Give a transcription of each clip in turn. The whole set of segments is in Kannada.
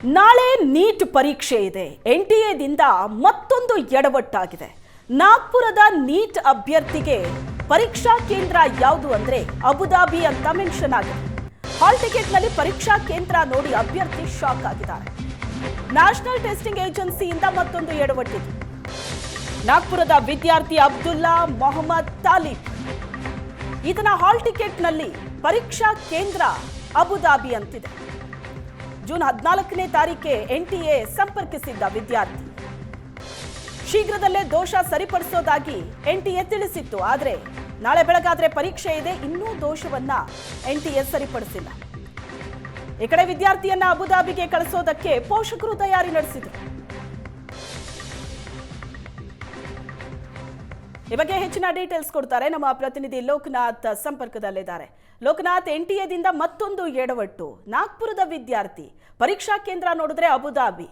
ನಾಳೆ ನೀಟ್ ಪರೀಕ್ಷೆ ಇದೆ. ಎನ್ಟಿಎದಿಂದ ಮತ್ತೊಂದು ಎಡವಟ್ಟಾಗಿದೆ. ನಾಗ್ಪುರದ ನೀಟ್ ಅಭ್ಯರ್ಥಿಗೆ ಪರೀಕ್ಷಾ ಕೇಂದ್ರ ಯಾವುದು ಅಂದ್ರೆ ಅಬುದಾಬಿ ಅಂತ ಮೆನ್ಷನ್ ಆಗಿದೆ. ಹಾಲ್ ಟಿಕೆಟ್ ನಲ್ಲಿ ಪರೀಕ್ಷಾ ಕೇಂದ್ರ ನೋಡಿ ಅಭ್ಯರ್ಥಿ ಶಾಕ್ ಆಗಿದ್ದಾರೆ. ನ್ಯಾಷನಲ್ ಟೆಸ್ಟಿಂಗ್ ಏಜೆನ್ಸಿಯಿಂದ ಮತ್ತೊಂದು ಎಡವಟ್ಟಿದೆ. ನಾಗ್ಪುರದ ವಿದ್ಯಾರ್ಥಿ ಅಬ್ದುಲ್ಲಾ ಮೊಹಮ್ಮದ್ ತಾಲಿಬ್ ಇದನ್ನ ಹಾಲ್ ಟಿಕೆಟ್ ನಲ್ಲಿ ಪರೀಕ್ಷಾ ಕೇಂದ್ರ ಅಬುದಾಬಿ ಅಂತಿದೆ. ಜೂನ್ 14ನೇ ತಾರೀಕೆ ಎನ್ಟಿಎ ಸಂಪರ್ಕಿಸಿದ್ದ ವಿದ್ಯಾರ್ಥಿ ಶೀಘ್ರದಲ್ಲೇ ದೋಷ ಸರಿಪಡಿಸೋದಾಗಿ ಎನ್ಟಿಎ ತಿಳಿಸಿತ್ತು. ಆದರೆ ನಾಳೆ ಬೆಳಗಾದ್ರೆ ಪರೀಕ್ಷೆ ಇದೆ, ಇನ್ನೂ ದೋಷವನ್ನ ಎನ್ಟಿಎ ಸರಿಪಡಿಸಿಲ್ಲ. ಈ ಕಡೆ ವಿದ್ಯಾರ್ಥಿಯನ್ನ ಅಬುದಾಬಿಗೆ ಕಳಿಸೋದಕ್ಕೆ ಪೋಷಕರು ತಯಾರಿ ನಡೆಸಿದರು. ಈ ಬಗ್ಗೆ ಹೆಚ್ಚಿನ ಡೀಟೇಲ್ಸ್ ಕೊಡ್ತಾರೆ ನಮ್ಮ ಪ್ರತಿನಿಧಿ ಲೋಕನಾಥ್ ಸಂಪರ್ಕದಲ್ಲಿದ್ದಾರೆ. ಲೋಕನಾಥ್, ಎನ್ಟಿಎದಿಂದ ಮತ್ತೊಂದು ಎಡವಟ್ಟು. ನಾಗ್ಪುರದ ವಿದ್ಯಾರ್ಥಿ ಪರೀಕ್ಷಾ ಕೇಂದ್ರ ನೋಡಿದ್ರೆ ಅಬುದಾಬಿ.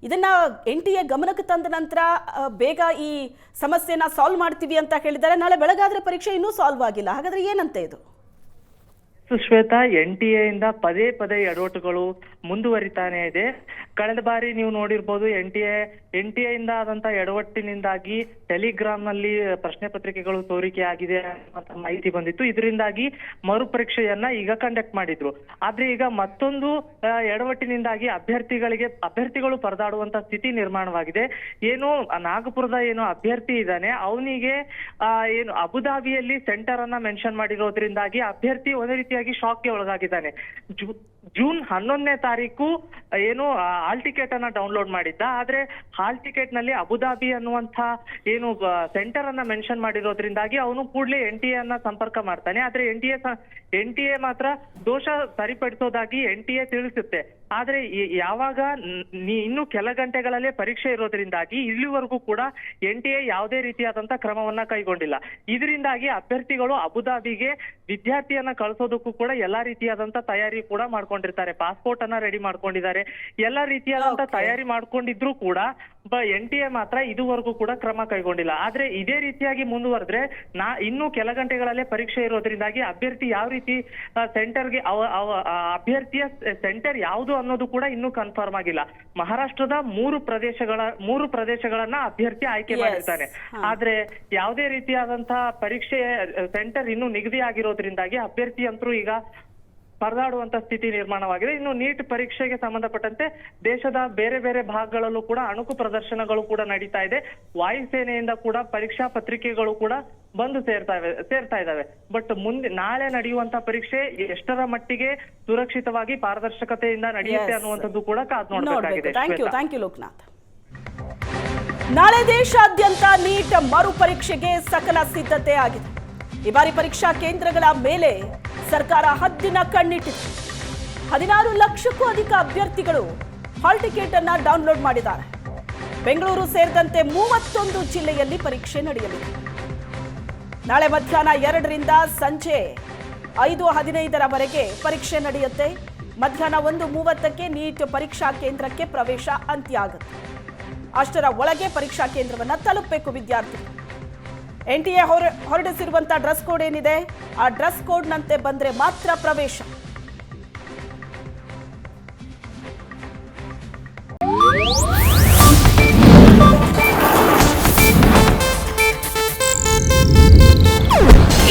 ಇದನ್ನ ಎನ್ಟಿಎ ಗಮನಕ್ಕೆ ತಂದ ನಂತರ ಬೇಗ ಈ ಸಮಸ್ಯೆನ ಸಾಲ್ವ್ ಮಾಡ್ತೀವಿ ಅಂತ ಹೇಳಿದ್ದಾರೆ. ನಾಳೆ ಬೆಳಗಾದ್ರೆ ಪರೀಕ್ಷೆ ಇನ್ನೂ ಸಾಲ್ವ್ ಆಗಿಲ್ಲ. ಹಾಗಾದ್ರೆ ಏನಂತೆ ಇದು? ಸುಶ್ವೇತಾ, ಎನ್ಟಿಎ ಇಂದ ಪದೇ ಪದೇ ಎಡವಟ್ಟುಗಳು ಮುಂದುವರಿತಾನೆ ಇದೆ. ಕಳೆದ ಬಾರಿ ನೀವು ನೋಡಿರ್ಬೋದು, ಎನ್ಟಿಎ ಇಂದ ಆದಂತ ಎಡವಟ್ಟಿನಿಂದಾಗಿ ಟೆಲಿಗ್ರಾಮ್ ನಲ್ಲಿ ಪ್ರಶ್ನೆ ಪತ್ರಿಕೆಗಳು ಸೋರಿಕೆ ಆಗಿದೆ ಅಂತ ಮಾಹಿತಿ ಬಂದಿತ್ತು. ಇದರಿಂದಾಗಿ ಮರುಪರೀಕ್ಷೆಯನ್ನ ಈಗ ಕಂಡಕ್ಟ್ ಮಾಡಿದ್ರು. ಆದ್ರೆ ಈಗ ಮತ್ತೊಂದು ಎಡವಟ್ಟಿನಿಂದಾಗಿ ಅಭ್ಯರ್ಥಿಗಳು ಪರದಾಡುವಂತ ಸ್ಥಿತಿ ನಿರ್ಮಾಣವಾಗಿದೆ. ಏನು ನಾಗಪುರದ ಏನು ಅಭ್ಯರ್ಥಿ ಇದ್ದಾನೆ, ಅವನಿಗೆ ಏನು ಅಬುದಾಬಿಯಲ್ಲಿ ಸೆಂಟರ್ ಅನ್ನ ಮೆನ್ಷನ್ ಮಾಡಿರೋದ್ರಿಂದಾಗಿ ಅಭ್ಯರ್ಥಿ ಒಂದೇ ರೀತಿಯಾಗಿ ಶಾಕ್ಗೆ ಒಳಗಾಗಿದ್ದಾನೆ. ಜೂನ್ 11ನೇ ತಾರೀಕು ಏನು ಹಾಲ್ ಟಿಕೆಟ್ ಅನ್ನ ಡೌನ್ಲೋಡ್ ಮಾಡಿದ್ದ. ಆದ್ರೆ ಹಾಲ್ ಟಿಕೆಟ್ ನಲ್ಲಿ ಅಬುದಾಬಿ ಅನ್ನುವಂತ ಏನು ಸೆಂಟರ್ ಅನ್ನ ಮೆನ್ಷನ್ ಮಾಡಿರೋದ್ರಿಂದಾಗಿ ಅವನು ಕೂಡಲೇ ಎನ್ಟಿಎ ಅನ್ನ ಸಂಪರ್ಕ ಮಾಡ್ತಾನೆ. ಆದ್ರೆ ಎನ್ಟಿಎ ಮಾತ್ರ ದೋಷ ಸರಿಪಡಿಸೋದಾಗಿ ಎನ್ಟಿಎ ತಿಳಿಸುತ್ತೆ. ಆದ್ರೆ ಯಾವಾಗ ಇನ್ನು ಕೆಲ ಗಂಟೆಗಳಲ್ಲೇ ಪರೀಕ್ಷೆ ಇರೋದ್ರಿಂದಾಗಿ ಇಲ್ಲಿವರೆಗೂ ಕೂಡ ಎನ್ಟಿಎ ಯಾವುದೇ ರೀತಿಯಾದಂತ ಕ್ರಮವನ್ನ ಕೈಗೊಂಡಿಲ್ಲ. ಇದರಿಂದಾಗಿ ಅಭ್ಯರ್ಥಿಗಳು ಅಬುದಾಬಿಗೆ ವಿದ್ಯಾರ್ಥಿಯನ್ನ ಕಳಿಸೋದಕ್ಕೂ ಕೂಡ ಎಲ್ಲಾ ರೀತಿಯಾದಂತ ತಯಾರಿ ಕೂಡ ಮಾಡ್ಕೊಂಡಿರ್ತಾರೆ. ಪಾಸ್ಪೋರ್ಟ್ ಅನ್ನ ರೆಡಿ ಮಾಡ್ಕೊಂಡಿದ್ದಾರೆ. ಎಲ್ಲಾ ರೀತಿಯಾದಂತ ತಯಾರಿ ಮಾಡ್ಕೊಂಡಿದ್ರು ಕೂಡ ಎನ್ಟಿಎ ಮಾತ್ರ ಇದುವರೆಗೂ ಕೂಡ ಕ್ರಮ ಕೈಗೊಂಡಿಲ್ಲ. ಆದ್ರೆ ಇದೇ ರೀತಿಯಾಗಿ ಮುಂದುವರೆದ್ರೆ ಇನ್ನು ಕೆಲ ಗಂಟೆಗಳಲ್ಲೇ ಪರೀಕ್ಷೆ ಇರೋದ್ರಿಂದಾಗಿ ಅಭ್ಯರ್ಥಿ ಯಾವ ರೀತಿ ಸೆಂಟರ್ಗೆ ಅಭ್ಯರ್ಥಿಯ ಸೆಂಟರ್ ಯಾವುದು ಅನ್ನೋದು ಕೂಡ ಇನ್ನೂ ಕನ್ಫರ್ಮ್ ಆಗಿಲ್ಲ. ಮಹಾರಾಷ್ಟ್ರದ ಮೂರು ಪ್ರದೇಶಗಳನ್ನ ಅಭ್ಯರ್ಥಿ ಆಯ್ಕೆ ಮಾಡಿರ್ತಾನೆ. ಆದ್ರೆ ಯಾವುದೇ ರೀತಿಯಾದಂತಹ ಪರೀಕ್ಷೆ ಸೆಂಟರ್ ಇನ್ನೂ ನಿಗದಿ ಆಗಿರೋದ್ರಿಂದಾಗಿ ಅಭ್ಯರ್ಥಿ ಅಂತರೂ ಈಗ ಪರದಾಡುವಂತ ಸ್ಥಿತಿ ನಿರ್ಮಾಣವಾಗಿದೆ. ಇನ್ನು ನೀಟ್ ಪರೀಕ್ಷೆಗೆ ಸಂಬಂಧಪಟ್ಟಂತೆ ದೇಶದ ಬೇರೆ ಬೇರೆ ಭಾಗಗಳಲ್ಲೂ ಕೂಡ ಅಣುಕು ಪ್ರದರ್ಶನಗಳು ಕೂಡ ನಡೀತಾ ಇದೆ. ವಾಯುಸೇನೆಯಿಂದ ಕೂಡ ಪರೀಕ್ಷಾ ಪತ್ರಿಕೆಗಳು ಕೂಡ ಬಂದು ಸೇರ್ತಾ ಇದಾವೆ. ಬಟ್ ನಾಳೆ ನಡೆಯುವಂತ ಪರೀಕ್ಷೆ ಎಷ್ಟರ ಮಟ್ಟಿಗೆ ಸುರಕ್ಷಿತವಾಗಿ ಪಾರದರ್ಶಕತೆಯಿಂದ ನಡೆಯುತ್ತೆ ಅನ್ನುವಂಥದ್ದು ಕೂಡ ಕಾದು ನೋಡಬೇಕಾಗಿದೆ. Thank you Loknath. ನಾಳೆ ದೇಶಾದ್ಯಂತ ನೀಟ್ ಮರು ಪರೀಕ್ಷೆಗೆ ಸಕಲ ಸಿದ್ಧತೆ ಆಗಿದೆ. ಈ ಬಾರಿ ಪರೀಕ್ಷಾ ಕೇಂದ್ರಗಳ ಮೇಲೆ ಸರ್ಕಾರ ಹದ್ದಿನ ಕಣ್ಣಿಟ್ಟಿದೆ. 16 ಲಕ್ಷಕ್ಕೂ ಅಧಿಕ ಅಭ್ಯರ್ಥಿಗಳು ಹಾಲ್ ಟಿಕೆಟ್ ಅನ್ನ ಡೌನ್ಲೋಡ್ ಮಾಡಿದ್ದಾರೆ. ಬೆಂಗಳೂರು ಸೇರಿದಂತೆ 31 ಜಿಲ್ಲೆಯಲ್ಲಿ ಪರೀಕ್ಷೆ ನಡೆಯಲಿದೆ. ನಾಳೆ ಮಧ್ಯಾಹ್ನ 2ರಿಂದ ಸಂಜೆ 5:15ರವರೆಗೆ ಪರೀಕ್ಷೆ ನಡೆಯುತ್ತೆ. ಮಧ್ಯಾಹ್ನ 1:30ಕ್ಕೆ ನೀಟ್ ಪರೀಕ್ಷಾ ಕೇಂದ್ರಕ್ಕೆ ಪ್ರವೇಶ ಅಂತ್ಯ ಆಗುತ್ತೆ. ಅಷ್ಟರ ಒಳಗೆ ಪರೀಕ್ಷಾ ಕೇಂದ್ರವನ್ನ ತಲುಪಬೇಕು ವಿದ್ಯಾರ್ಥಿ. ಎನ್ಟಿಎ ಹೊರಡಿಸಿರುವಂತಹ ಡ್ರೆಸ್ ಕೋಡ್ ಏನಿದೆ, ಆ ಡ್ರೆಸ್ ಕೋಡ್ನಂತೆ ಬಂದ್ರೆ ಮಾತ್ರ ಪ್ರವೇಶ.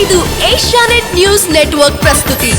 ಇದು ಏಷ್ಯಾನೆಟ್ ನ್ಯೂಸ್ ನೆಟ್ವರ್ಕ್ ಪ್ರಸ್ತುತಿ.